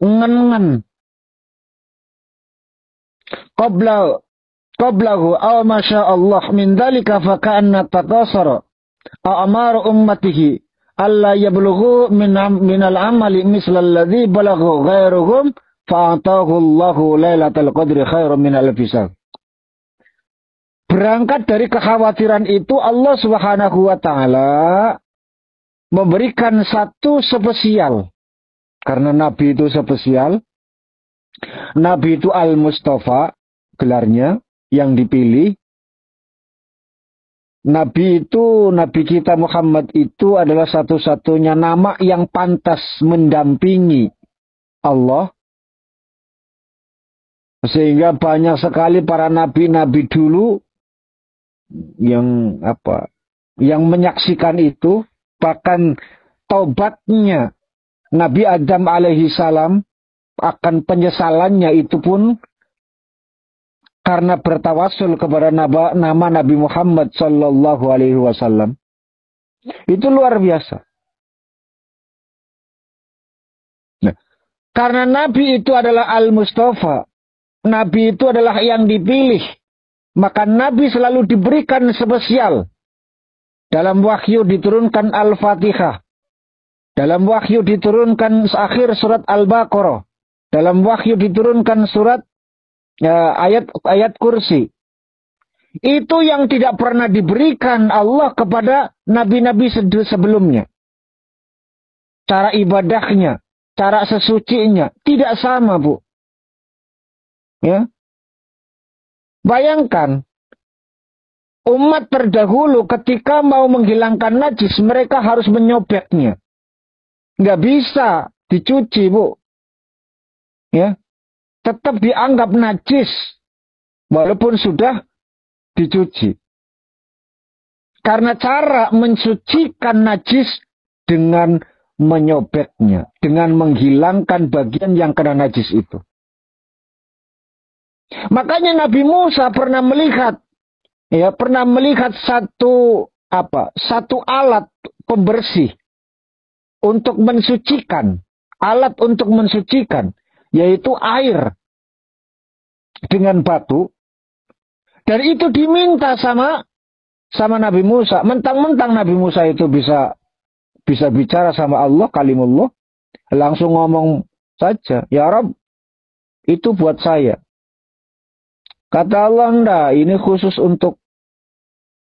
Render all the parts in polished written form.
ngen-ngen. Qablahu aw masya Allah min dalika faka'anna takasara a'mar ummatihi alla yablughu minal amali misla alladhi balaghu ghairuhum fa'atahu Allahu lailatul qadri khairum min alfi syahr. Berangkat dari kekhawatiran itu Allah Subhanahu wa taala memberikan satu spesial. Karena Nabi itu spesial. Nabi itu Al-Mustafa, gelarnya, yang dipilih. Nabi kita Muhammad itu adalah satu-satunya nama yang pantas mendampingi Allah. Sehingga banyak sekali para nabi-nabi dulu yang menyaksikan itu, bahkan taubatnya Nabi Adam alaihi salam akan penyesalannya itu pun karena bertawasul kepada nama Nabi Muhammad sallallahu alaihi wasallam. Itu luar biasa. Nah, karena Nabi itu adalah Al-Mustafa, Nabi itu adalah yang dipilih, maka Nabi selalu diberikan spesial. Dalam wahyu diturunkan Al-Fatihah. Dalam wahyu diturunkan akhir surat Al-Baqarah. Dalam wahyu diturunkan surat ayat kursi. Itu yang tidak pernah diberikan Allah kepada nabi-nabi sebelumnya. Cara ibadahnya, cara sesucinya tidak sama, Bu. Ya. Bayangkan, umat terdahulu ketika mau menghilangkan najis, mereka harus menyobeknya. Nggak bisa dicuci, Bu. Ya. Tetap dianggap najis, walaupun sudah dicuci. Karena cara mensucikan najis dengan menyobeknya, dengan menghilangkan bagian yang kena najis itu. Makanya Nabi Musa pernah melihat satu alat pembersih untuk mensucikan, yaitu air dengan batu. Dan itu diminta sama Nabi Musa. Mentang-mentang Nabi Musa itu bisa bicara sama Allah, kalimullah, langsung ngomong saja, ya Rabb, itu buat saya. Kata Allah, enggak, ini khusus untuk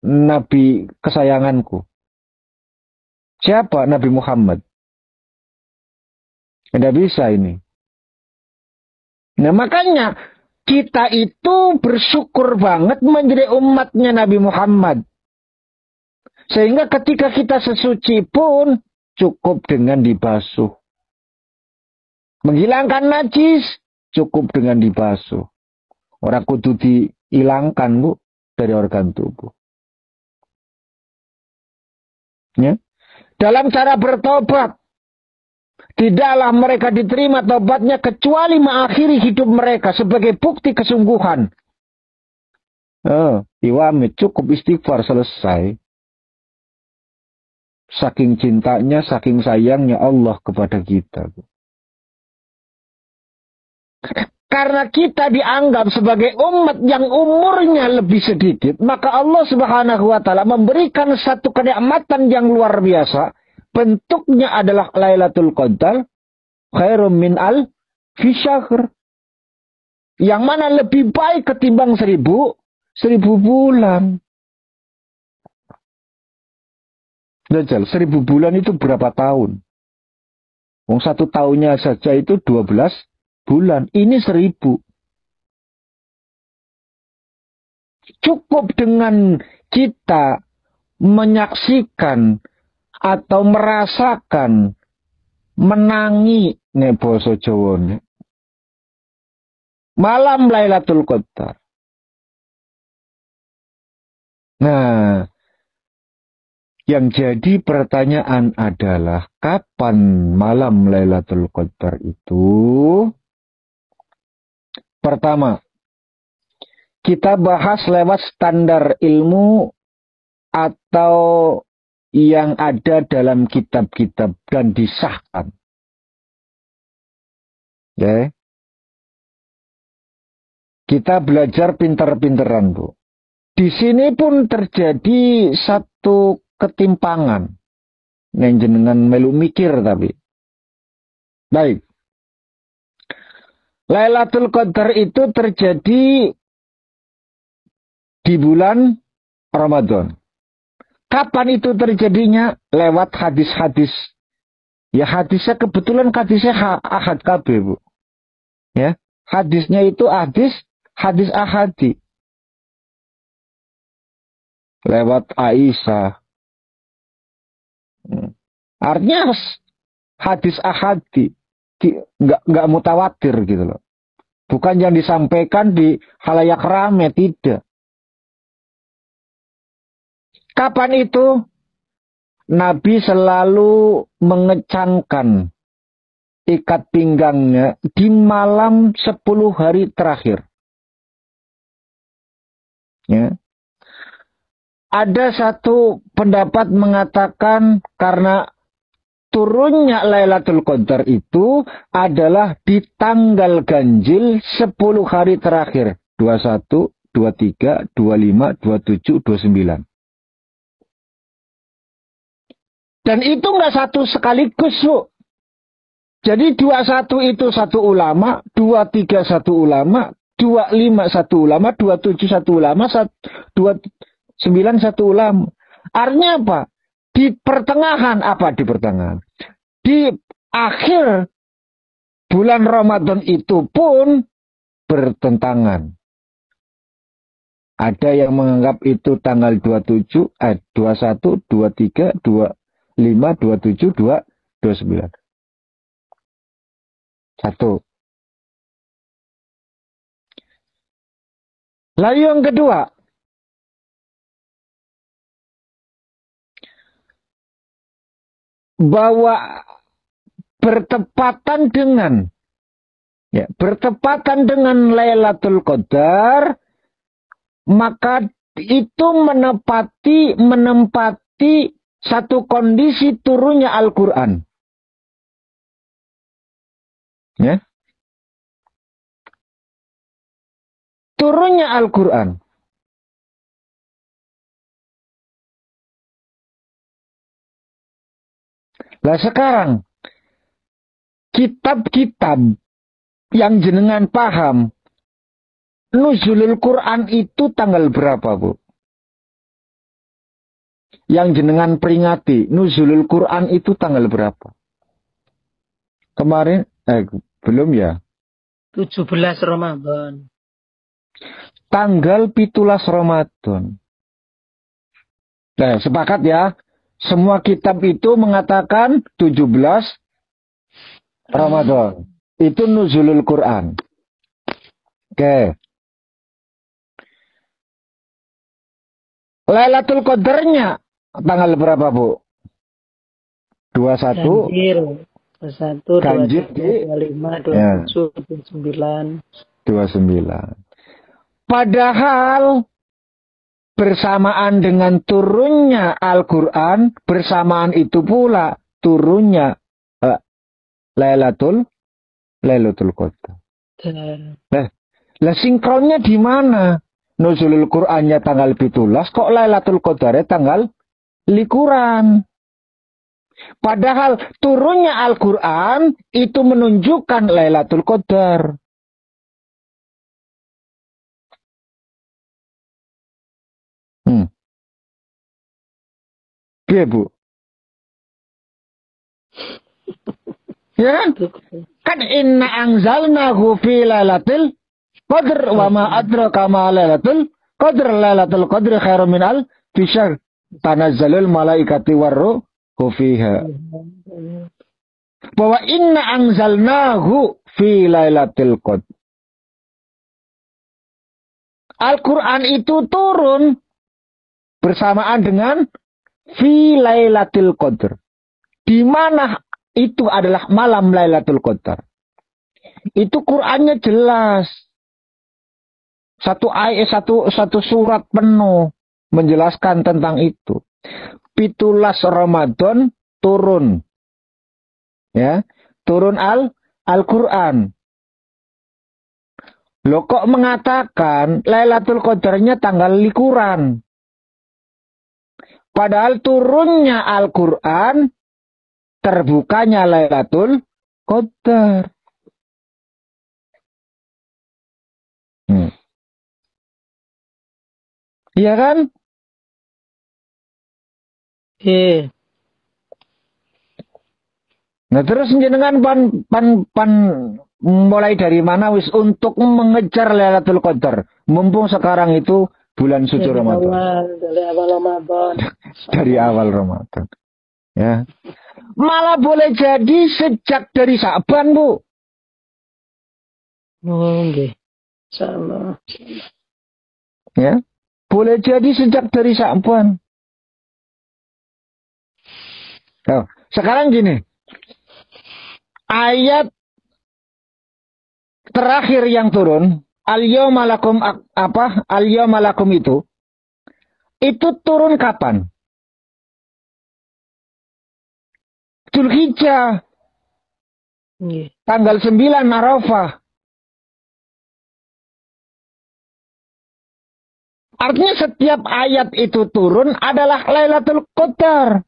Nabi kesayanganku. Siapa? Nabi Muhammad. Tidak bisa ini. Nah, makanya kita itu bersyukur banget menjadi umatnya Nabi Muhammad. Sehingga ketika kita sesuci pun cukup dengan dibasuh. Menghilangkan najis cukup dengan dibasuh. Orang kudu dihilangkan, Bu, dari organ tubuh. Ya. Dalam cara bertobat, tidaklah mereka diterima tobatnya kecuali mengakhiri hidup mereka sebagai bukti kesungguhan. Iwamit, cukup istighfar, selesai. Saking cintanya, saking sayangnya Allah kepada kita. Karena kita dianggap sebagai umat yang umurnya lebih sedikit, maka Allah Subhanahu wa taala memberikan satu kenikmatan yang luar biasa. Bentuknya adalah Lailatul Qadar khairum min alfi syahr. Yang mana lebih baik ketimbang 1000 bulan. Dajjal, 1000 bulan itu berapa tahun? Wong 1 tahunnya saja itu 12 bulan. Ini 1000. Cukup dengan kita menyaksikan atau merasakan, menangi nek basa Jawa malam Lailatul Qadar. Nah, yang jadi pertanyaan adalah kapan malam Lailatul Qadar itu? Pertama, kita bahas lewat standar ilmu atau yang ada dalam kitab-kitab dan disahkan. Ya. Kita belajar pinter-pinteran, Bu. Di sini pun terjadi satu ketimpangan. Yang jenengan melu mikir tapi. Baik. Lailatul Qadar itu terjadi di bulan Ramadan. Kapan itu terjadinya? Lewat hadis-hadis. Ya hadisnya kebetulan hadisnya ahad KB, Bu. Ya, hadisnya itu hadis ahadi. Lewat Aisyah. Artinya hadis ahadi. Nggak mutawatir gitu loh. Bukan yang disampaikan di halayak rame, tidak. Kapan itu? Nabi selalu mengecangkan ikat pinggangnya di malam 10 hari terakhir. Ya. Ada satu pendapat mengatakan karena turunnya Lailatul Qadar itu adalah di tanggal ganjil 10 hari terakhir. 21, 23, 25, 27, 29. Dan itu nggak satu sekaligus, Bu. Jadi 21 itu satu ulama, 23 satu ulama, 25 satu ulama, 27 satu ulama, 29 satu ulama. Artinya apa? Di pertengahan, di akhir bulan Ramadan itu pun bertentangan. Ada yang menganggap itu tanggal 27, 21, 23, 25, 27, 29. Satu. Lalu yang kedua. Bahwa bertepatan dengan Lailatul Qadar, maka itu menempati satu kondisi turunnya Al-Quran. Ya. Turunnya Al-Quran. Nah sekarang, kitab-kitab yang jenengan paham, nuzulul Quran itu tanggal berapa, Bu? Yang jenengan peringati, nuzulul Quran itu tanggal berapa? Kemarin, belum ya? 17 Ramadan. Tanggal 17 Ramadan. Nah, sepakat ya? Semua kitab itu mengatakan 17 Ramadan. Itu nuzulul Quran. Oke. Lailatul Qadarnya tanggal berapa, Bu? 21. Ganjil di 25, 27, 29. 29. Padahal bersamaan dengan turunnya Al-Quran, bersamaan itu pula turunnya Lailatul Qadar. Lah sinkronnya di mana? Nuzulul Qur'annya tanggal 17, kok Lailatul Qadarnya tanggal likuran. Padahal turunnya Al-Quran itu menunjukkan Lailatul Qadar. Iya, Bu. Ya kan inna anzalnahu fi lailatul qadr wa ma adraka ma lailatul qadr. Lailatul qadri khairum min alfi syahr. Tanazzalul malaikati warruhu fiha. Bahwa inna anzalnahu fi lailatul qadr. Al-Quran itu turun bersamaan dengan fi lailatul qadr. Di mana itu adalah malam Lailatul Qadar. Itu Qur'annya jelas. Satu ayat, satu surat penuh menjelaskan tentang itu. 17 Ramadan turun. Ya, turun Al-Qur'an. Loh kok mengatakan Lailatul Qadarnya tanggal likuran? Padahal turunnya Al-Quran, terbukanya Lailatul Qadar. Iya kan? Iya. Nah terus jenengan pan mulai dari mana wis untuk mengejar Lailatul Qadar? Mumpung sekarang itu bulan suci Ramadan. Dari awal Ramadan. Dari awal Ramadan. Ya. Malah boleh jadi sejak dari Sa'ban, Bu. Oh, nggih. Sama. Ya. Boleh jadi sejak dari Sa'ban. Oh, sekarang gini. Ayat terakhir yang turun, al-yawma lakum apa? Al-yawma lakum itu turun kapan? Dzulhijjah. Tanggal 9 Arafah. Artinya setiap ayat itu turun adalah Lailatul Qadar.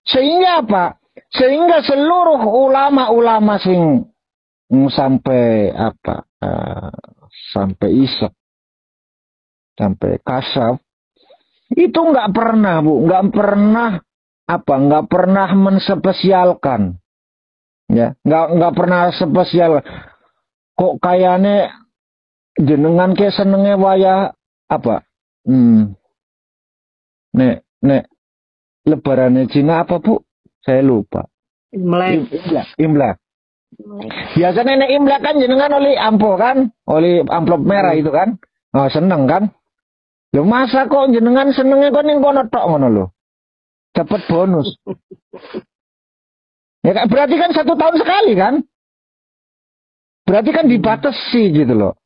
Sehingga apa? Sehingga seluruh ulama-ulama sing sampai apa? Sampai isyak, sampai kasaf, itu nggak pernah, Bu, nggak pernah menspesialkan, ya, nggak pernah spesial. Kok kayaknya jenengan ke senenge waya apa? Nek lebarannya Cina apa, Bu? Saya lupa. Imlek. Biasanya nek Imlek kan jenengan oleh ampo kan, oleh amplop merah itu kan. Oh, seneng kan? Loh masa kok jenengan senengnya kok ning kono tok ngono lho. Dapat bonus. Ya kan berarti kan 1 tahun sekali kan? Berarti kan dibatasi gitu loh.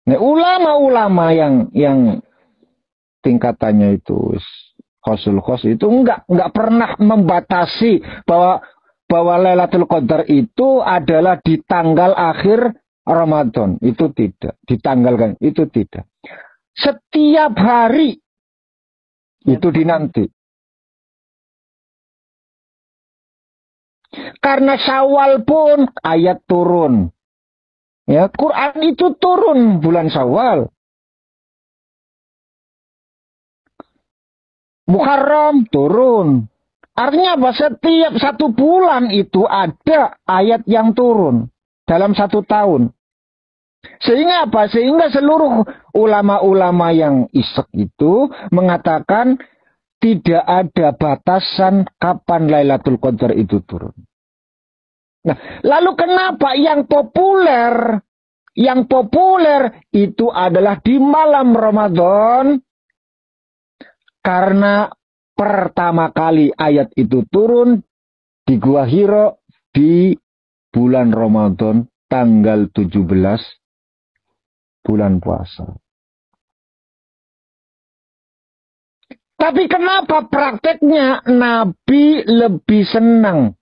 Nah, ulama-ulama yang tingkatannya itu khosul khos itu enggak pernah membatasi bahwa Lailatul Qadar itu adalah di tanggal akhir Ramadan. Itu tidak. Ditanggalkan. Itu tidak. Setiap hari itu dinanti. Karena Syawal pun ayat turun. Ya, Quran itu turun bulan Syawal. Muharram turun. Artinya apa? Setiap 1 bulan itu ada ayat yang turun dalam 1 tahun. Sehingga apa? Sehingga seluruh ulama-ulama yang isek itu mengatakan tidak ada batasan kapan Lailatul Qadar itu turun. Nah, lalu kenapa yang populer itu adalah di malam Ramadan? Karena pertama kali ayat itu turun di Gua Hiro di bulan Ramadan tanggal 17 bulan puasa. Tapi kenapa prakteknya Nabi lebih senang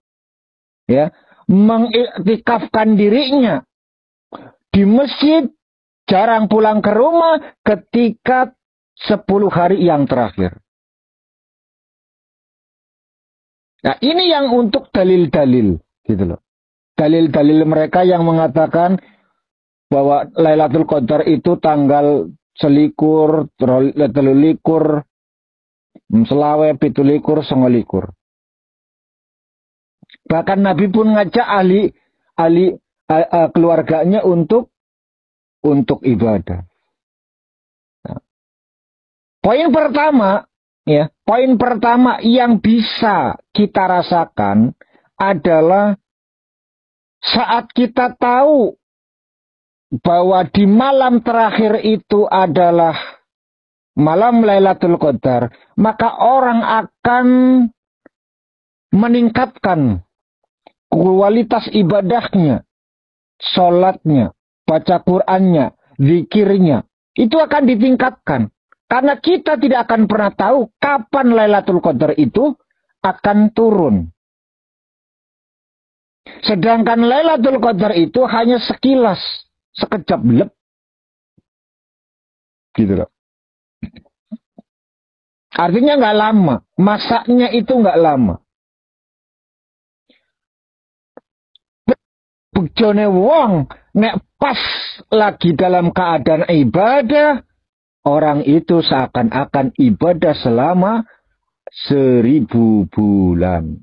ya mengiktikafkan dirinya di masjid, jarang pulang ke rumah ketika 10 hari yang terakhir. Nah, ini yang untuk dalil-dalil gitu loh. Dalil-dalil mereka yang mengatakan bahwa Lailatul Qadar itu tanggal 21, 23, 24, 25, 26. Bahkan Nabi pun ngajak ahli keluarganya untuk ibadah. Nah, poin pertama yang bisa kita rasakan adalah saat kita tahu bahwa di malam terakhir itu adalah malam Lailatul Qadar, maka orang akan meningkatkan kualitas ibadahnya, sholatnya, baca Qur'annya, zikirnya. Itu akan ditingkatkan. Karena kita tidak akan pernah tahu kapan Lailatul Qadar itu akan turun. Sedangkan Lailatul Qadar itu hanya sekilas, sekejap lep. Gitu loh. Artinya nggak lama. Masaknya itu nggak lama. Bukjone wong nek pas lagi dalam keadaan ibadah, orang itu seakan-akan ibadah selama 1000 bulan.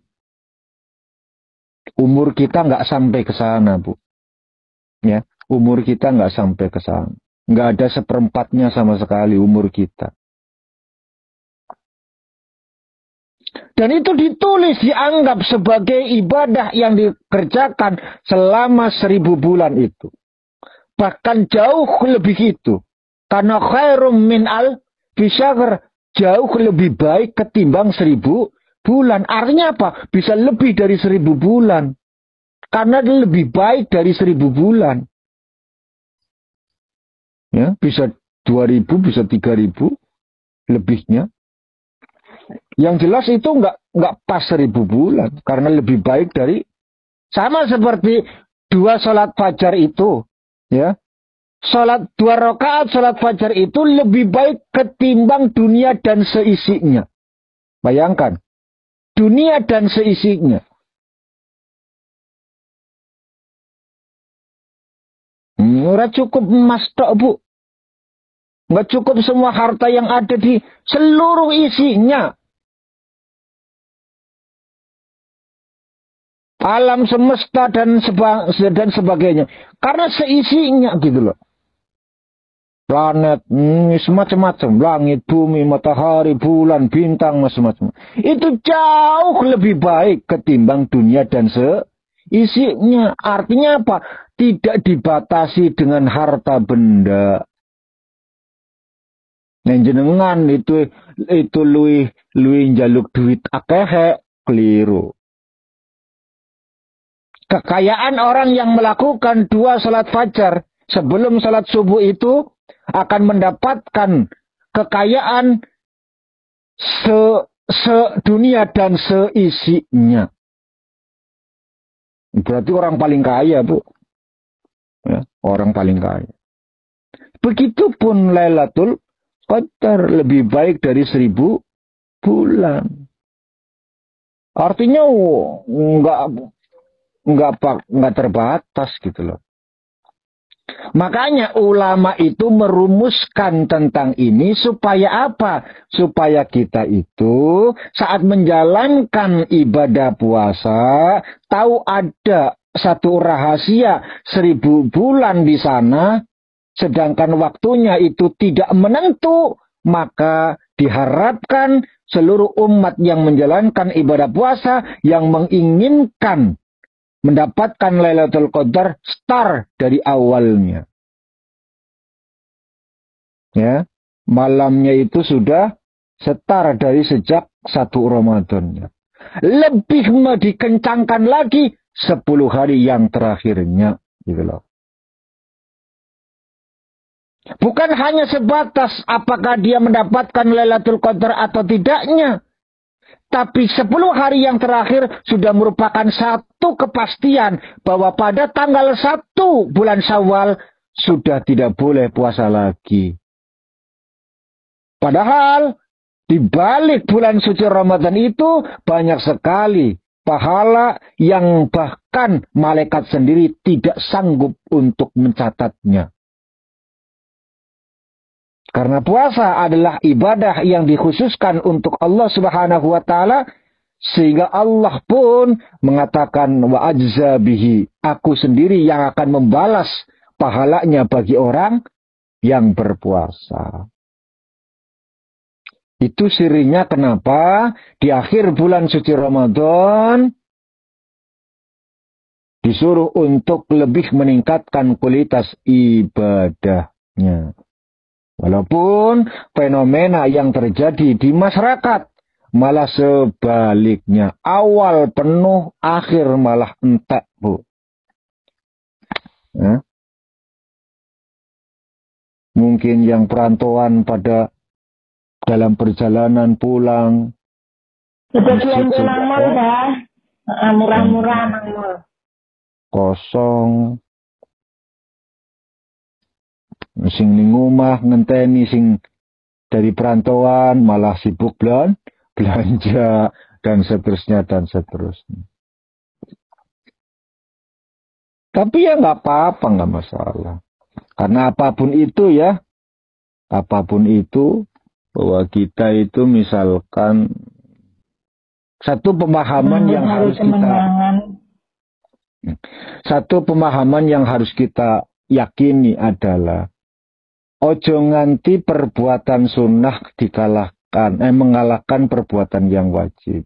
Umur kita nggak sampai ke sana, Bu. Ya, umur kita nggak sampai ke sana. Nggak ada seperempatnya sama sekali umur kita. Dan itu ditulis, dianggap sebagai ibadah yang dikerjakan selama 1000 bulan itu. Bahkan jauh lebih itu. Karena khairum min alfi syahr, jauh lebih baik ketimbang 1000 bulan. Artinya apa? Bisa lebih dari 1000 bulan. Karena lebih baik dari 1000 bulan. Ya, bisa 2000, bisa 3000 lebihnya. Yang jelas itu nggak pas 1000 bulan. Karena lebih baik dari, sama seperti 2 sholat fajar itu. Ya, sholat 2 rakaat sholat fajar itu lebih baik ketimbang dunia dan seisinya. Bayangkan. Dunia dan seisinya. Nggak cukup emas tok, Bu. Nggak cukup semua harta yang ada di seluruh isinya. Alam semesta dan sebagainya. Karena seisinya gitu loh. Planet, semacam-macam. Langit, bumi, matahari, bulan, bintang, macam-macam. Itu jauh lebih baik ketimbang dunia dan seisinya. Artinya apa? Tidak dibatasi dengan harta benda. Jenengan itu luwih njaluk duit akeh, keliru. Kekayaan orang yang melakukan 2 salat fajar sebelum salat subuh itu akan mendapatkan kekayaan dunia dan seisinya. Berarti orang paling kaya, Bu. Ya, orang paling kaya. Begitupun Lailatul Qadar lebih baik dari 1000 bulan. Artinya nggak terbatas gitu loh. Makanya ulama itu merumuskan tentang ini supaya apa? Supaya kita itu saat menjalankan ibadah puasa tahu ada satu rahasia 1000 bulan di sana, sedangkan waktunya itu tidak menentu, maka diharapkan seluruh umat yang menjalankan ibadah puasa yang menginginkan mendapatkan Lailatul Qadar start dari awalnya. Ya, malamnya itu sudah start dari sejak 1 Ramadan. Lebih dikencangkan lagi 10 hari yang terakhirnya, gitu loh. Bukan hanya sebatas apakah dia mendapatkan Lailatul Qadar atau tidaknya. Tapi 10 hari yang terakhir sudah merupakan satu kepastian bahwa pada tanggal 1 bulan Syawal sudah tidak boleh puasa lagi. Padahal di balik bulan suci Ramadan itu banyak sekali pahala yang bahkan malaikat sendiri tidak sanggup untuk mencatatnya. Karena puasa adalah ibadah yang dikhususkan untuk Allah Subhanahu wa taala, sehingga Allah pun mengatakan wa ajza bihi, aku sendiri yang akan membalas pahalanya bagi orang yang berpuasa. Itu sirinya kenapa di akhir bulan suci Ramadan disuruh untuk lebih meningkatkan kualitas ibadahnya. Walaupun fenomena yang terjadi di masyarakat malah sebaliknya. Awal penuh, akhir malah entek, Bu. Ya. Mungkin yang perantauan pada dalam perjalanan pulang. Sudah pulang mall, Pak. Murah-murah, mall. kosong. Sing ning omah ngenteni sing dari perantauan malah sibuk belanja dan seterusnya dan seterusnya. Tapi ya nggak apa-apa, nggak masalah. Karena apapun itu ya, apapun itu, bahwa kita itu misalkan satu pemahaman yang harus kita yakini adalah ojo nganti perbuatan sunnah mengalahkan perbuatan yang wajib.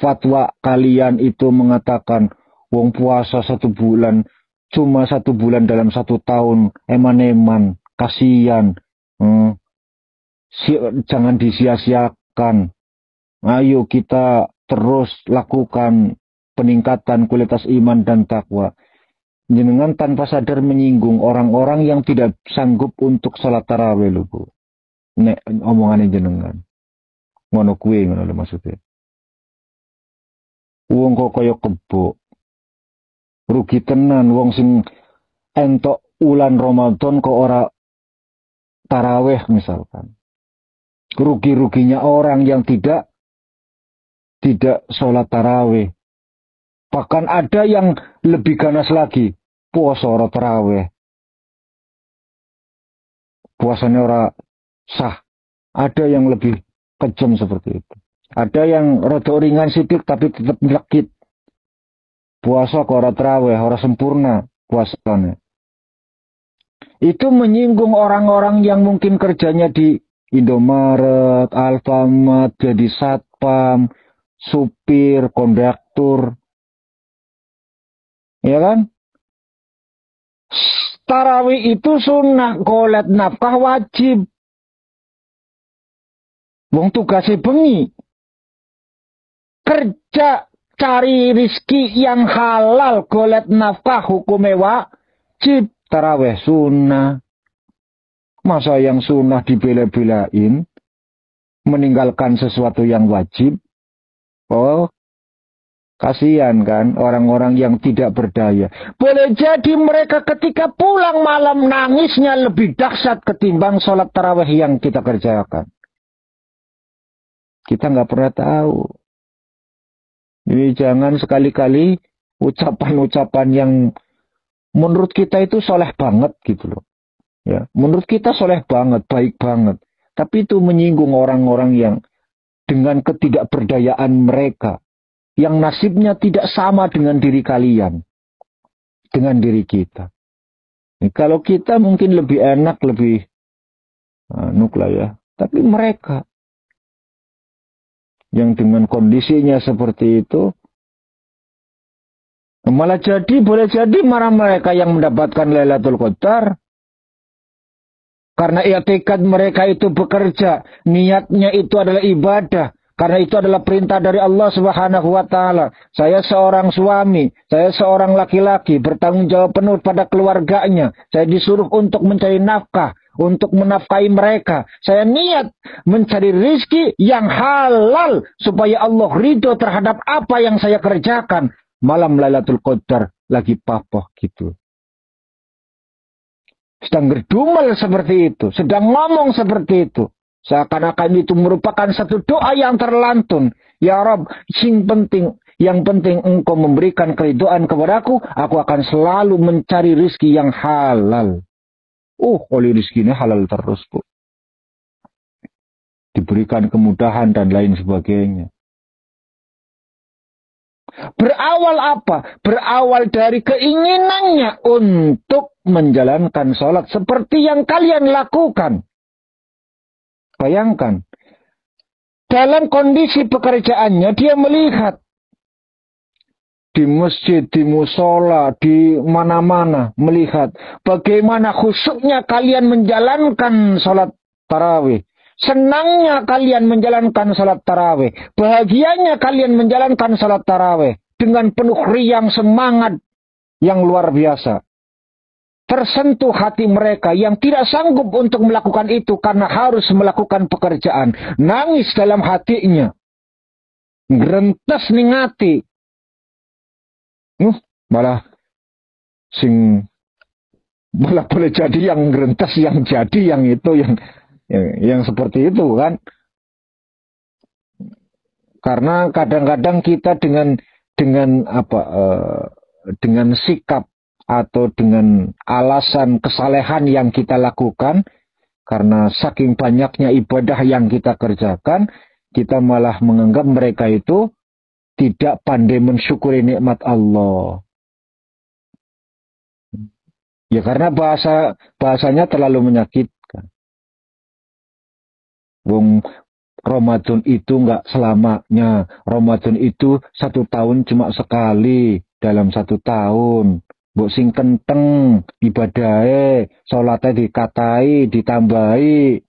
Fatwa kalian itu mengatakan wong puasa 1 bulan, cuma 1 bulan dalam 1 tahun, eman-eman, kasihan. Jangan disia-siakan. Ayo kita terus lakukan peningkatan kualitas iman dan takwa. Jenengan tanpa sadar menyinggung orang-orang yang tidak sanggup untuk sholat tarawih lho, Bu. Nek omongannya jenengan. Ngono kuwi ngono lho maksudnya. Wong kok kaya kebo. Rugi tenan wong sing entok ulan Ramadan kok ora tarawih misalkan. Rugi-ruginya orang yang tidak sholat tarawih. Bahkan ada yang lebih ganas lagi, puasa ora tarawih. Puasanya ora sah. Ada yang lebih kejam seperti itu. Ada yang rada ringan sidik tapi tetap nyelekit. Puasa kok ora tarawih, ora sempurna puasanya. Itu menyinggung orang-orang yang mungkin kerjanya di Indomaret, Alfamart, jadi satpam, supir, konduktor. Ya kan? Tarawih itu sunnah, golet nafkah wajib. Wong tugasnya bengi. Kerja cari rizki yang halal, golet nafkah hukumnya wajib. Tarawih sunnah. Masa yang sunnah dibela-belain, meninggalkan sesuatu yang wajib? Oh, kasihan kan orang-orang yang tidak berdaya. Boleh jadi mereka ketika pulang malam nangisnya lebih dahsyat ketimbang sholat tarawih yang kita kerjakan. Kita nggak pernah tahu. Jadi jangan sekali-kali ucapan-ucapan yang menurut kita itu soleh banget gitu loh. Ya, menurut kita soleh banget, baik banget. Tapi itu menyinggung orang-orang yang dengan ketidakberdayaan mereka. Yang nasibnya tidak sama dengan diri kalian. Dengan diri kita. Nah, kalau kita mungkin lebih enak, lebih lah ya. Tapi mereka yang dengan kondisinya seperti itu, malah boleh jadi mereka yang mendapatkan Lailatul Qadar. Karena i'tikad mereka itu bekerja, niatnya itu adalah ibadah. Karena itu adalah perintah dari Allah Subhanahu wa Ta'ala. Saya seorang suami, saya seorang laki-laki, bertanggung jawab penuh pada keluarganya. Saya disuruh untuk mencari nafkah, untuk menafkahi mereka. Saya niat mencari rizki yang halal, supaya Allah ridho terhadap apa yang saya kerjakan. Malam Lailatul Qadar lagi papoh gitu. Sedang berdumel seperti itu, sedang ngomong seperti itu. Seakan-akan itu merupakan satu doa yang terlantun. Ya Rabb, yang penting engkau memberikan keridhaan kepadaku, aku akan selalu mencari rizki yang halal. Oleh rizkinya halal terus, Bu. Diberikan kemudahan dan lain sebagainya. Berawal apa? Berawal dari keinginannya untuk menjalankan sholat seperti yang kalian lakukan. Bayangkan, dalam kondisi pekerjaannya dia melihat di masjid, di musola, di mana-mana melihat bagaimana khusyuknya kalian menjalankan sholat tarawih. Senangnya kalian menjalankan salat tarawih. Bahagianya kalian menjalankan salat tarawih. Dengan penuh riang semangat yang luar biasa. Tersentuh hati mereka yang tidak sanggup untuk melakukan itu karena harus melakukan pekerjaan. Nangis dalam hatinya. Grentas ning ati. Malah sing malah boleh jadi yang ngrentas, yang jadi yang itu, yang seperti itu kan. Karena kadang-kadang kita dengan sikap atau dengan alasan kesalehan yang kita lakukan, karena saking banyaknya ibadah yang kita kerjakan, kita malah menganggap mereka itu tidak pandai mensyukuri nikmat Allah. Ya karena bahasanya terlalu menyakitkan. Wong Ramadan itu enggak selamanya. Ramadan itu 1 tahun cuma sekali dalam 1 tahun. Mbok sing kenteng ibadahe, salate dikatai, ditambahi.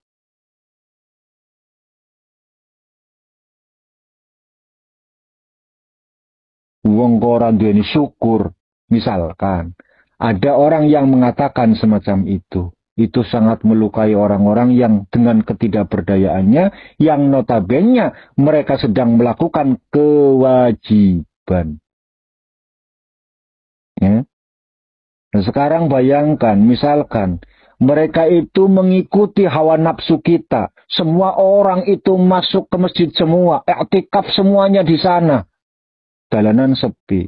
Wong kok ora duweni syukur. Misalkan ada orang yang mengatakan semacam itu. Itu sangat melukai orang-orang yang dengan ketidakberdayaannya, yang notabene mereka sedang melakukan kewajiban. Ya. Nah, sekarang bayangkan, misalkan mereka itu mengikuti hawa nafsu kita. Semua orang itu masuk ke masjid semua, i'tikaf semuanya di sana. Jalanan sepi.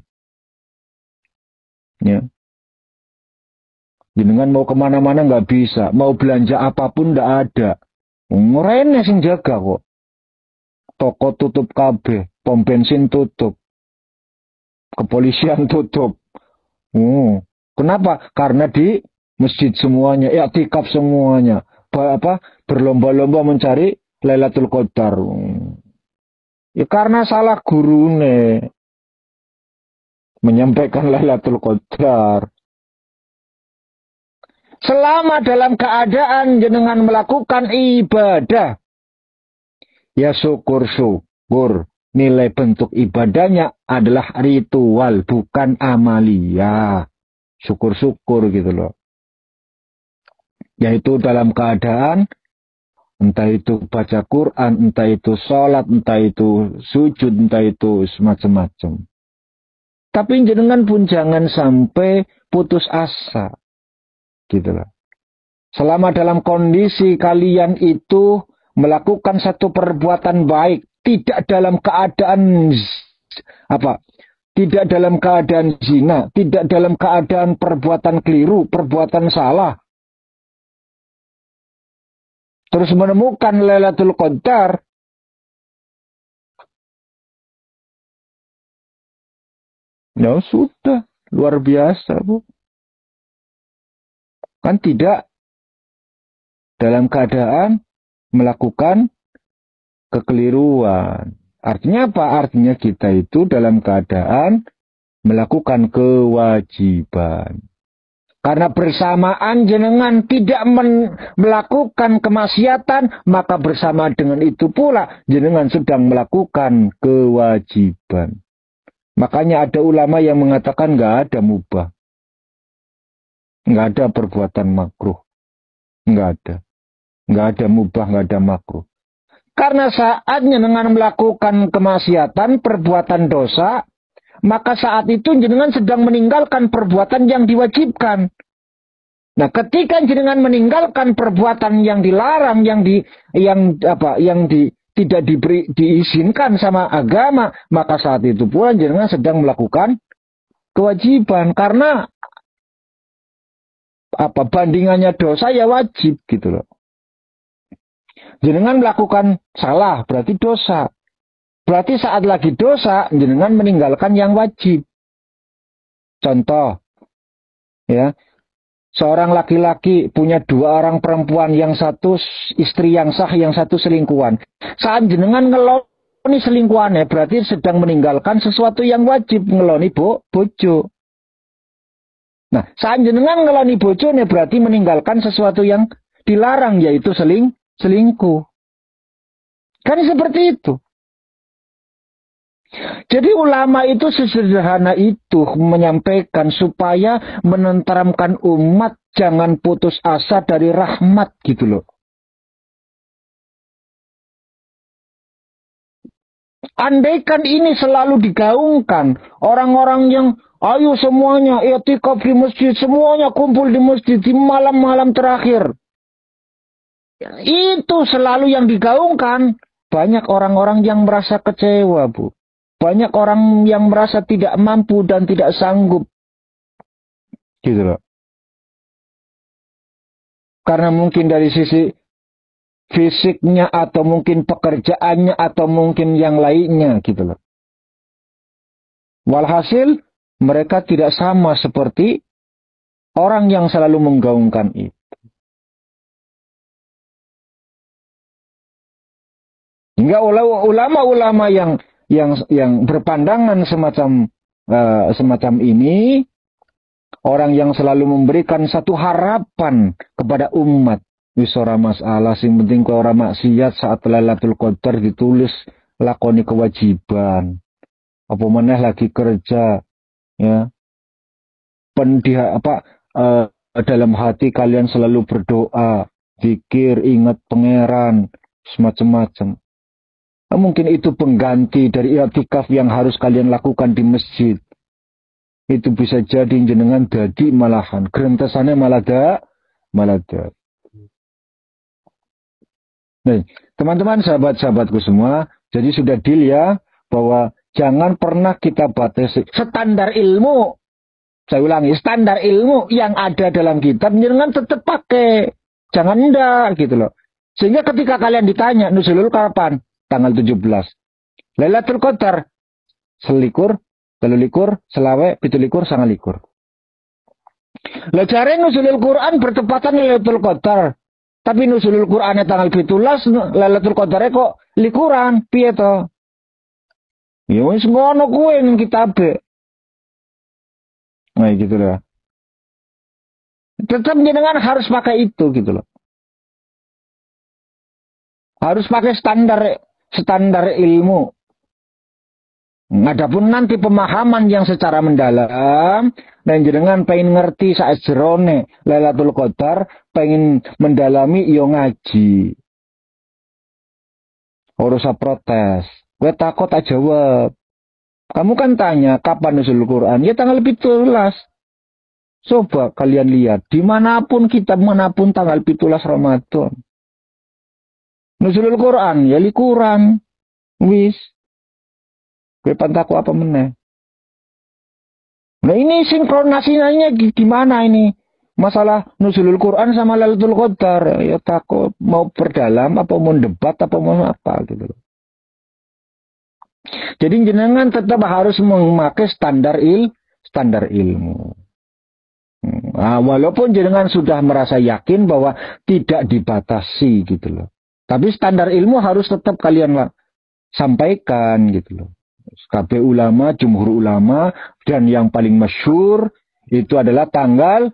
Ya. Jenengan mau kemana-mana nggak bisa, mau belanja apapun nggak ada. Ngerene sing jaga kok. Toko tutup kabeh, pom bensin tutup, kepolisian tutup. Kenapa? Karena di masjid semuanya, i'tikaf semuanya, berlomba-lomba mencari Lailatul Qadar. Ya karena salah gurune menyampaikan Lailatul Qadar. Selama dalam keadaan jenengan melakukan ibadah, ya syukur-syukur. Nilai bentuk ibadahnya adalah ritual, bukan amalia. Syukur-syukur gitu loh. Yaitu dalam keadaan, entah itu baca Quran, entah itu sholat, entah itu sujud, entah itu semacam-macam. Tapi jenengan pun jangan sampai putus asa. Gitu loh. Selama dalam kondisi kalian itu melakukan satu perbuatan baik, tidak dalam keadaan tidak dalam keadaan zina, tidak dalam keadaan perbuatan keliru, perbuatan salah. Terus menemukan Lailatul Qadar, ya sudah, luar biasa, Bu. Kan tidak dalam keadaan melakukan kekeliruan. Artinya apa? Artinya kita itu dalam keadaan melakukan kewajiban. Karena bersamaan jenengan tidak melakukan kemaksiatan, maka bersama dengan itu pula jenengan sedang melakukan kewajiban. Makanya ada ulama yang mengatakan nggak ada mubah. Nggak ada perbuatan makruh. Nggak ada. Nggak ada mubah, nggak ada makruh. Karena saatnya dengan melakukan kemaksiatan, perbuatan dosa, maka saat itu jenengan sedang meninggalkan perbuatan yang diwajibkan. Nah, ketika jenengan meninggalkan perbuatan yang dilarang, tidak diizinkan sama agama, maka saat itu pula jenengan sedang melakukan kewajiban. Karena bandingannya dosa ya wajib gitu loh. Jenengan melakukan salah berarti dosa. Berarti saat lagi dosa jenengan meninggalkan yang wajib. Contoh, ya, seorang laki-laki punya 2 orang perempuan, yang satu istri yang sah, yang satu selingkuhan. Saat jenengan ngeloni selingkuhannya berarti sedang meninggalkan sesuatu yang wajib, ngeloni bojo. Nah, saat jenengan ngeloni bojone berarti meninggalkan sesuatu yang dilarang, yaitu selingkuh. Kan seperti itu. Jadi ulama itu sesederhana itu menyampaikan supaya menenteramkan umat jangan putus asa dari rahmat gitu loh. Andaikan ini selalu digaungkan, orang-orang yang Ayo semuanya i'tikaf di masjid, semuanya kumpul di masjid di malam-malam terakhir. Itu selalu yang digaungkan. Banyak orang-orang yang merasa kecewa, Bu. Banyak orang yang merasa tidak mampu dan tidak sanggup. Gitu loh. Karena mungkin dari sisi fisiknya atau mungkin pekerjaannya atau mungkin yang lainnya gitu loh. Walhasil mereka tidak sama seperti orang yang selalu menggaungkan itu. Hingga ulama-ulama yang berpandangan semacam ini, orang yang selalu memberikan satu harapan kepada umat. Wis ora masalah, sing penting kowe ora maksiat saat Lailatul Qadar ditulis lakoni kewajiban. Apa meneh lagi kerja, ya. Dalam hati kalian selalu berdoa, zikir, ingat pangeran, semacam-macam. Mungkin itu pengganti dari i'tikaf yang harus kalian lakukan di masjid. Itu bisa jadi jenengan dadi malahan. Gerentesannya malah ada. Nah, teman-teman, sahabat-sahabatku semua. Jadi sudah deal ya. Bahwa jangan pernah kita batasi standar ilmu. Saya ulangi, standar ilmu yang ada dalam kitab. Jenengan tetap pakai. Jangan enggak gitu loh. Sehingga ketika kalian ditanya, nuzulul kapan? Tanggal 17. Lailatul Qadar. Selikur, telulikur, selawe, pitulikur, sangalikur. Lah jare nuzulul Quran bertepatan Lailatul Qadar. Tapi nuzulul Qurannya tanggal 17, Lailatul Qadarnya kok likuran, piye to? Ya wis ngono kuwi ning kitabe. Nah gitu loh. Tetap jenengan harus pakai itu gitu loh. Harus pakai standar ilmu. Adapun nanti pemahaman yang secara mendalam dan jenengan pengen ngerti saat jerone Lailatul Qadar, pengen mendalami yo ngaji. Ora usah protes. Kowe takut tak jawab. Kamu kan tanya kapan nuzul Quran? Ya tanggal 17. Coba kalian lihat dimanapun kitab manapun tanggal 17 Ramadan. Nuzulul Quran ya likuran. Wis. Kowe pantaku apa meneh? Nah ini sinkronasinya gimana ini? Masalah nuzulul Quran sama Lailatul Qadar. Ya takut mau berdalam apa mau debat apa mau apa gitu loh. Jadi jenengan tetap harus memakai standar ilmu. Nah, walaupun jenengan sudah merasa yakin bahwa tidak dibatasi gitu loh. Tapi standar ilmu harus tetap kalian sampaikan gitu loh. KB ulama, jumhur ulama, dan yang paling masyhur itu adalah tanggal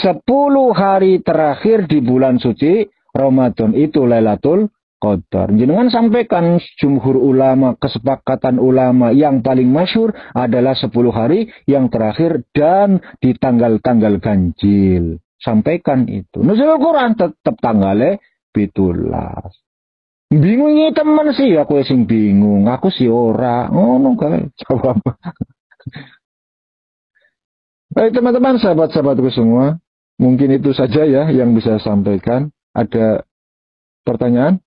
10 hari terakhir di bulan suci Ramadan itu Lailatul Qadar. Jangan sampaikan jumhur ulama, kesepakatan ulama yang paling masyhur adalah 10 hari yang terakhir dan di tanggal-tanggal ganjil. Sampaikan itu. Nuzulul Quran tetap tanggalnya 17. Bingungi teman sih, aku sing bingung. Aku sih ora. Ngono kae jawab. Baik teman-teman, sahabat-sahabatku semua. Mungkin itu saja ya yang bisa saya sampaikan. Ada pertanyaan?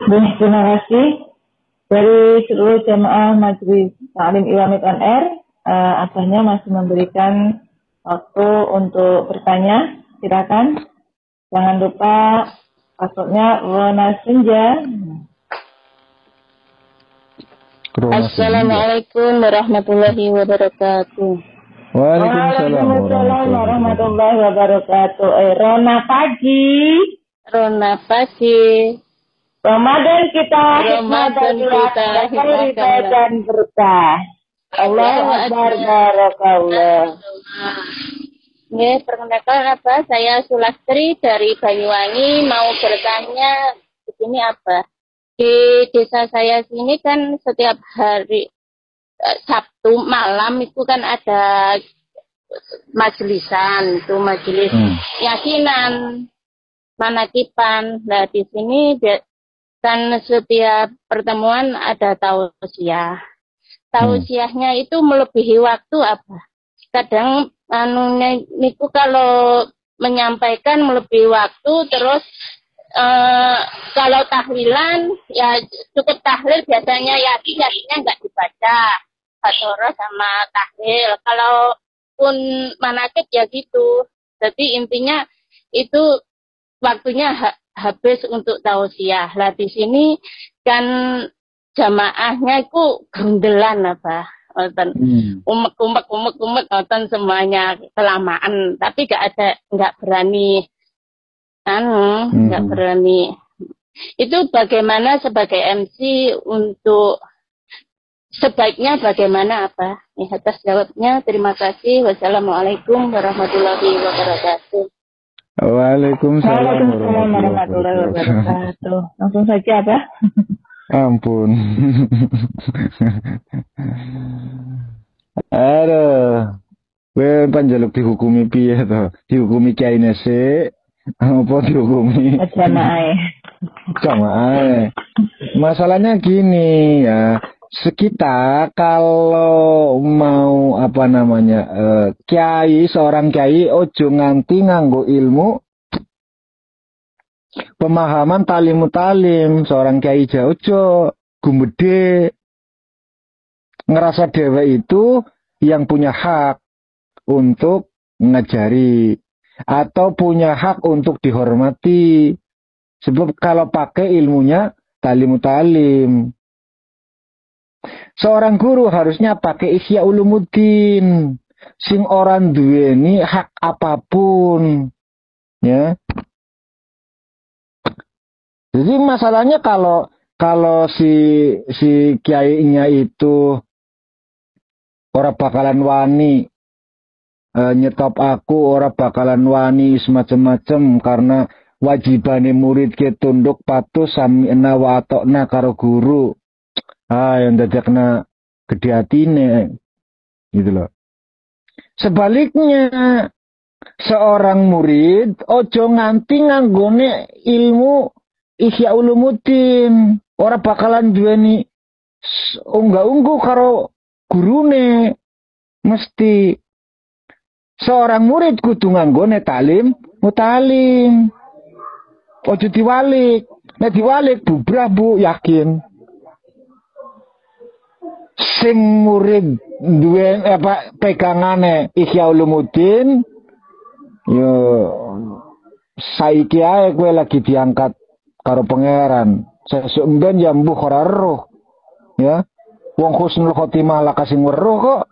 Baik, terima kasih. Dari seluruh jemaah Majelis Ta'lim Ilamit On-Air, akhirnya masih memberikan waktu untuk bertanya. Silakan. Jangan lupa passwordnya Rona Senja. Assalamualaikum warahmatullahi wabarakatuh. Waalaikumsalam warahmatullahi wabarakatuh. Rona pagi. Rona pagi. Ramadan kita dan berkah. Allahu Akbar, barakallah. Ya, perkenalkan apa? Saya Sulastri dari Banyuwangi, mau bertanya di sini apa? Di desa saya sini kan setiap hari Sabtu malam itu kan ada majelisan, itu majelis yakinan, manakipan. Nah di sini kan setiap pertemuan ada tausiah. tausiahnya itu melebihi waktu apa? Kadang niku kalau menyampaikan melebihi waktu, terus kalau tahlilan ya cukup tahlil biasanya, yakinnya nggak dibaca Fatoroh sama tahlil. Kalau pun manakib ya gitu. Jadi intinya itu waktunya habis untuk tausiah. Lah di sini kan jamaahnya itu grundelan apa? Umek nonton semuanya kelamaan, tapi nggak berani nggak berani. Itu bagaimana sebagai MC untuk sebaiknya bagaimana apa? Atas jawabnya terima kasih. Wassalamualaikum warahmatullahi wabarakatuh. Waalaikumsalam warahmatullahi wabarakatuh. Langsung saja apa? Ampun. Aduh. Kowe panjaluk dihukumi piye to? Dihukumi kiyaine sik apa dihukumi? Jamaah. Masalahnya gini ya. Kita kalau mau seorang kiai ojo nganti nganggo ilmu pemahaman talim seorang kiai ojo gumbede ngerasa dewa itu yang punya hak untuk ngajari atau punya hak untuk dihormati, sebab kalau pakai ilmunya talim. Seorang guru harusnya pakai Ihya Ulumuddin, sing orang duweni hak apapun, ya. Jadi masalahnya kalau si kiainya itu ora bakalan wani nyetop aku, ora bakalan wani semacam-macam karena wajibane murid ke tunduk patuh sami'na wa atokna karo guru. Yang dadakna gede atine gitu loh. Sebaliknya seorang murid ojo nganti nganggone ilmu Ihya Ulumuddin, ora bakalan duweni unggah-ungguh karo gurune. Mesti seorang murid kudu nganggone talim mutalim. Ojo diwalik. Nek diwalik bubrah Bu, yakin. Sing murid duwe pegangane Ihya Ulumuddin yo saiki ae kowe lagi diangkat karo pangeran. Sesuk mben ya mbuh ora eruh. Ya. Wong husnul khotimah lak sing weruh kok.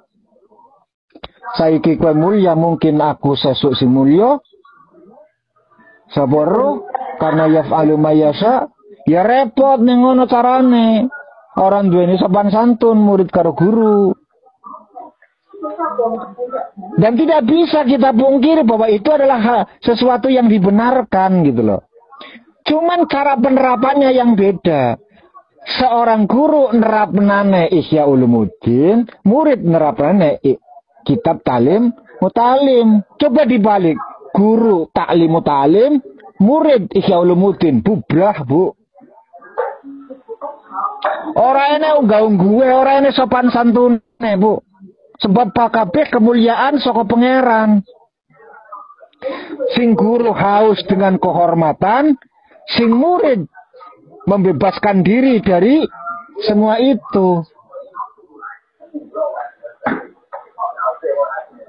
Saiki kowe mulya mungkin aku sesuk sing mulya. Sabar karena yaf'alu ma yasha, ya repot ning ngono carane. Orang duweni sopan santun murid karo guru. Dan tidak bisa kita pungkiri bahwa itu adalah sesuatu yang dibenarkan gitu loh. Cuman cara penerapannya yang beda. Seorang guru nerapnane Ihya Ulumuddin, murid nerapnane kitab talim mutalim. Coba dibalik, guru taklim mutalim, murid Ihya Ulumuddin, bubrah Bu. Orang ini unggah-ungguhe, orang ini sopan santun Bu. Sebab pakabeh kemuliaan saka pangeran. Sing guru haus dengan kehormatan, sing murid membebaskan diri dari semua itu.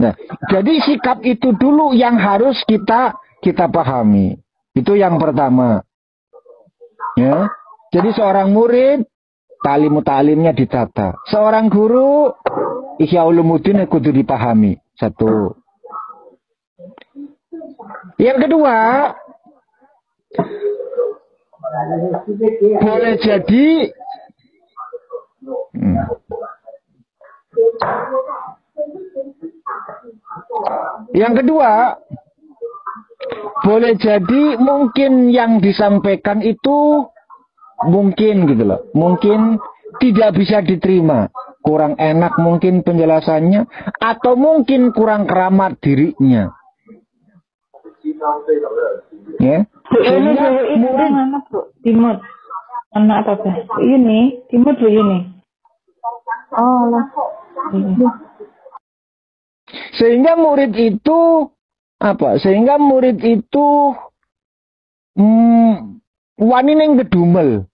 Nah, jadi sikap itu dulu yang harus kita pahami. Itu yang pertama. Ya. Jadi seorang murid talimnya ditata. Seorang guru Ihya Ulumuddin kudu dipahami. Satu. Yang kedua, boleh jadi boleh jadi mungkin yang disampaikan itu mungkin gitu loh, mungkin tidak bisa diterima, kurang enak mungkin penjelasannya, atau mungkin kurang keramat dirinya. Ya. Sehingga murid mana Bu? Timur. Anak apa? Ini Timur Bu ini. Oh, lah. Iya. Sehingga murid itu apa? Sehingga murid itu wani ning gedumel.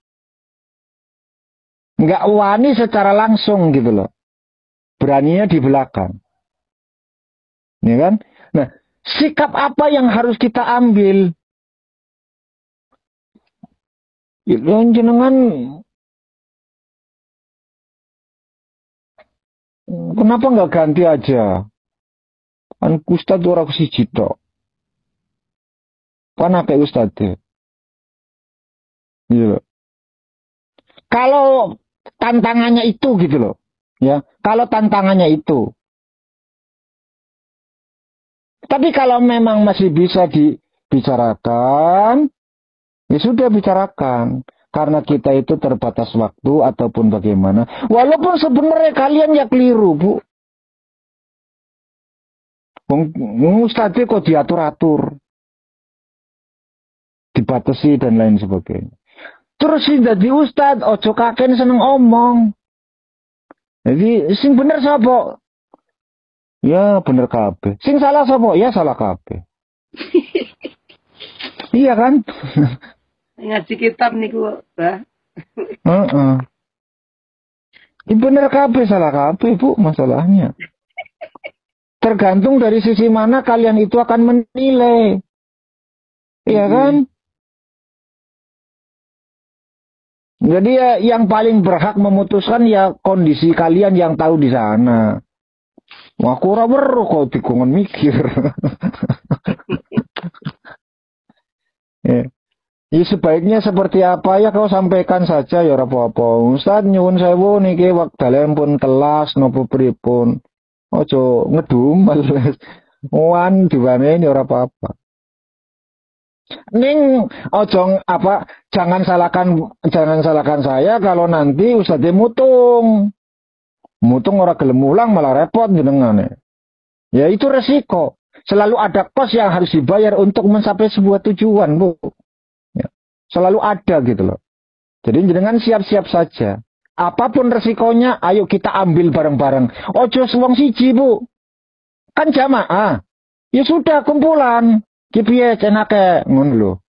Enggak wani secara langsung gitu loh. Beraninya di belakang. Ya kan? Nah, sikap apa yang harus kita ambil? Jenengan kenapa nggak ganti aja? Kan Ustadz ora siji tok. Kan akeh Ustadz. Gitu loh. Kalau tantangannya itu gitu loh. Ya, kalau tantangannya itu. Tapi kalau memang masih bisa dibicarakan, ya sudah bicarakan. Karena kita itu terbatas waktu ataupun bagaimana. Walaupun sebenarnya kalian ya keliru, Bu. Ustadznya kok diatur-atur. Dibatasi dan lain sebagainya. Terus sing dadi ustad, ojo kaken seneng omong. Jadi sing bener sapa? Ya bener kabeh. Sing salah sapa? Ya salah kabeh. Iya kan? Ngaji kitab niku, Mbah. Heeh. Bener kabeh salah kabeh, Bu, masalahnya. Tergantung dari sisi mana kalian itu akan menilai. Iya kan? Jadi ya yang paling berhak memutuskan ya kondisi kalian yang tahu di sana. Wah, aku ora weruh kok dikongon mikir. Ya. Ya sebaiknya seperti apa ya kau sampaikan saja ya ora apa-apa. Ustaz nyuwun sewu niki wektalen pun telas napa pripun. Ojo ngedumel. Wan diwaneni ora apa-apa. Ning ojo apa jangan salahkan saya kalau nanti Ustadz mutung ora gelem mulang malah repot jenengane. Ya itu resiko. Selalu ada kos yang harus dibayar untuk mencapai sebuah tujuan, Bu. Ya. Selalu ada gitu loh. Jadi jenengan siap-siap saja. Apapun resikonya, ayo kita ambil bareng-bareng. Ojo suwung siji, Bu. Kan jamaah. Ya sudah kumpulan. Ki piye cenake ngono lho.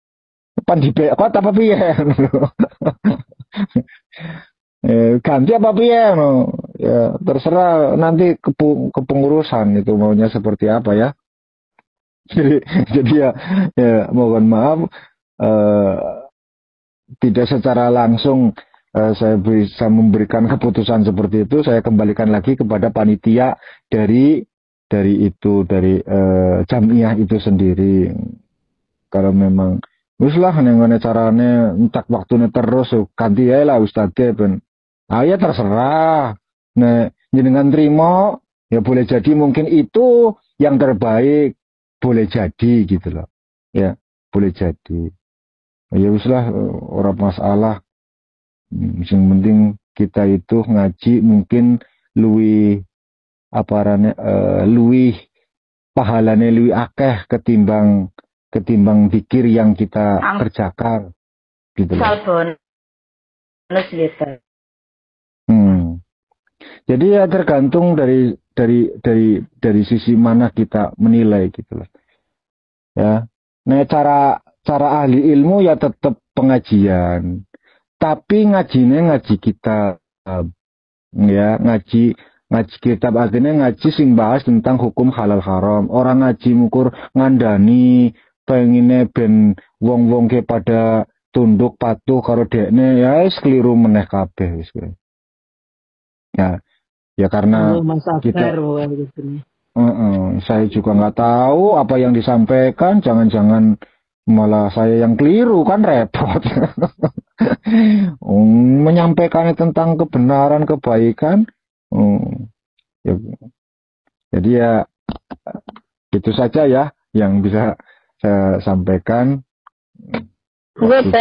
Pan dibekot apa piye ngono lho. Ganti apa piye no. Ya terserah nanti kepengurusan itu maunya seperti apa ya. Jadi ya mohon maaf tidak secara langsung saya bisa memberikan keputusan seperti itu. Saya kembalikan lagi kepada panitia dari jamiah itu sendiri. Kalau memang wis lah nengone carane entak waktune terus ganti ae lah ustadze ben. Ya terserah. Nek jenengan trimo ya boleh jadi mungkin itu yang terbaik, boleh jadi gitu loh. Ya, boleh jadi. Ya wis lah ora masalah. Yang penting kita itu ngaji mungkin luwih luwih pahalane luwih akeh ketimbang zikir yang kita kerjakan gitu loh. Jadi ya tergantung dari sisi mana kita menilai gitu loh. Ya. Nah, cara ahli ilmu ya tetap pengajian. Tapi ngaji kita ya, ngaji kitab artinya ngaji sing bahas tentang hukum halal haram. Orang ngaji mukur ngandani pengine ben wong-wong ke pada tunduk patuh karo dekne ya wis keliru meneh kabeh wis. Ya karena kita saya juga nggak tahu apa yang disampaikan, jangan-jangan malah saya yang keliru kan repot. Menyampaikan tentang kebenaran, kebaikan. Ya, jadi ya itu saja ya yang bisa saya sampaikan. Terus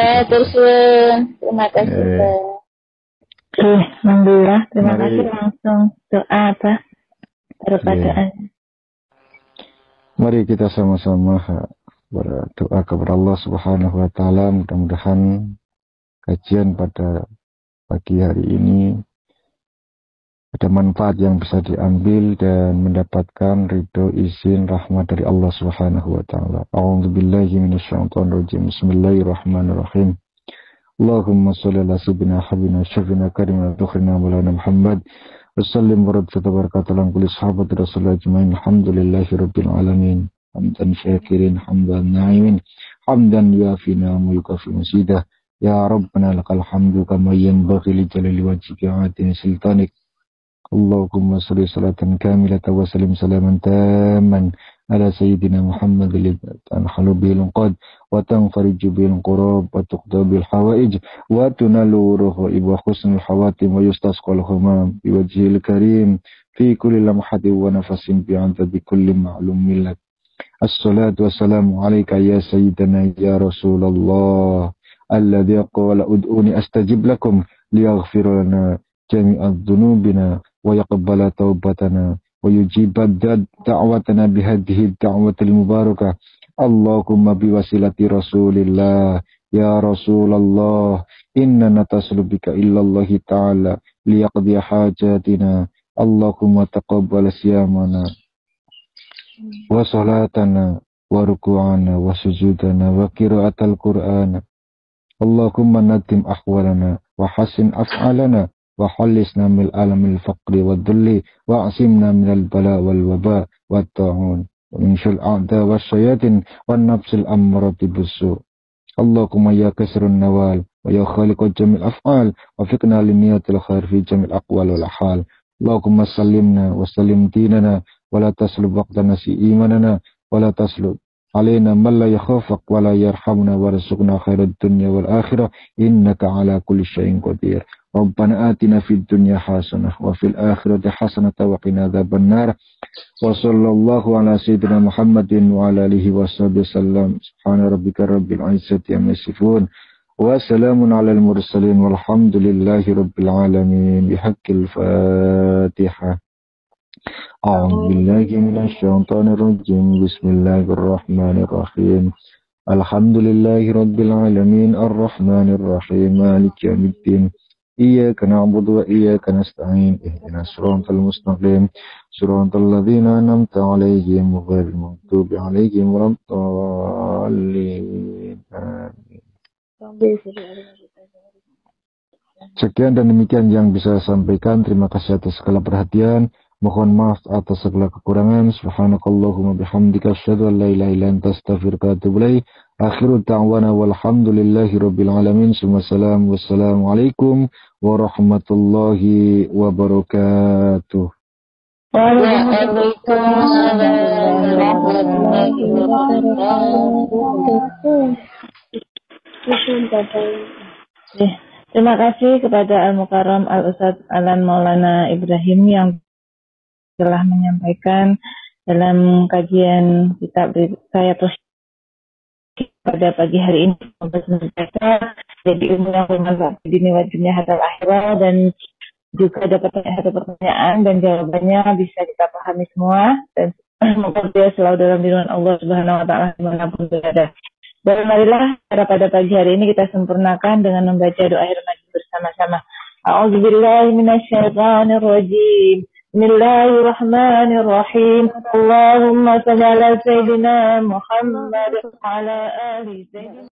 terima kasih. Alhamdulillah, terima kasih langsung doa apa perkataan. Mari kita sama-sama berdoa kepada Allah Subhanahu wa taala, mudah-mudahan kajian pada pagi hari ini ada manfaat yang bisa diambil dan mendapatkan ridho, izin, rahmat dari Allah Subhanahu wa taala. A'udzubillahi minasyaitonir rajim. Bismillahirrahmanirrahim. Allahumma shalli ala sayyidina habibina syafina karimina tukhrina maulana Muhammad wa sallim wa rabbi tabarakatuh lan kulli sahabati rasulullah ajmain. Alhamdulillahi rabbil alamin. Hamdan syakirin, hamdan na'imin, hamdan yuafi ni'amahu yukafi masidah. Ya Rabbana lakal hamdu kama yanbaghi li jalali wajhika wa 'azimi sultanik. Allahumma salli salatan kamilatan wa sallim salaman tamman ala sayyidina Muhammad tanhalu bil qad wa tanfariju bil qurab wa tuqda bil hawaij wa tunalu ruhu wa husnul hawatim wa yustasqal humam bi wajhil karim fi kulli lamhatin wa nafasin bi anta bi kulli ma'lum millat. Assalatu wassalamu alayka ya sayyidina ya Rasulullah alladhi qala ud'uni astajib lakum liyaghfir lana jami'adz dzunubina wa yaqbala taubatana wa yujibat da'watana bihadhihi da'watil mubarakah. Allahumma biwasilati Rasulillah ya Rasulullah inna nataslu bika illallahi ta'ala liyaqdi hajatina. Allahumma taqabbal siyamana wa salatana wa ruku'ana wa sujudana wa qira'atal qur'ana. Allahumma nadim ahwalana wa hasin af'alana wa khallisna min alamil faqri wa dhulli wa asimna min al-bala wal waba wa ta'un wa min syul a'da wa syayatin wa nafsil amrati bisu. Allahumma ya kasrun nawal wa ya khaliqul jamil af'al wa fiqna liniyatil khair fi jamil aqwal wal ahal. Allahumma sallimna wa sallim dinana wa la taslub waqtana si imanana wa la taslub alaina man la yakhafak wa la yarhamna warzuqna khairad dunya wal akhirah innaka ala kulli syai'in qadir. Rabbana atina fid dunya hasanah wa fil akhirati hasanah wa qina adzabannar. Wa sallallahu ala sayyidina Muhammadin wa ala alihi washabihi wasallam. Subhana rabbika rabbil izzati amma yasifun wa salamun alal mursalin walhamdulillahi rabbil alamin. Bihaqqil Fatihah. A'udzu billahi minasy syaithanir rajim. Bismillahirrahmanirrahim. Alhamdulillahi rabbil alamin arrahmanir rahim maliki yaumiddin. Iyyaka na'budu wa iyyaka nasta'in. Ihdinas siratal mustaqim. Siratal ladzina an'amta 'alaihim ghairil maghdubi 'alaihim waladdallin. Amin. Sekian dan demikian yang bisa saya sampaikan. Terima kasih atas segala perhatian. Mohon maaf atas segala kekurangan. Subhanakallahumma bihamdika asyhadu an la ilaha illa anta astaghfiruka wa atubu ilaik. Akhiru da'wana walhamdulillahi rabbil alamin. Wassalamualaikum warahmatullahi wabarakatuh. Waalaikumsalam warahmatullahi wabarakatuh. Terima kasih kepada Al-Mukarram Al-Ustadz Alan Maulana Ibrahim yang telah menyampaikan dalam kajian kitab saya pada pagi hari ini. Jadi ilmu yang bermanfaat di dunia dunia hatta akhirat, dan juga dapat satu pertanyaan dan jawabannya bisa kita pahami semua, dan semoga dia selalu dalam lindungan Allah Subhanahu wa taala dimanapun berada. Dan marilah pada pagi hari ini kita sempurnakan dengan membaca doa akhir majlis bersama-sama. A'udzubillahi minasyaitonir rajim. Bismillahirrahmanirrahim. Allahumma shalli ala sayyidina Muhammad wa ala ali sayyidina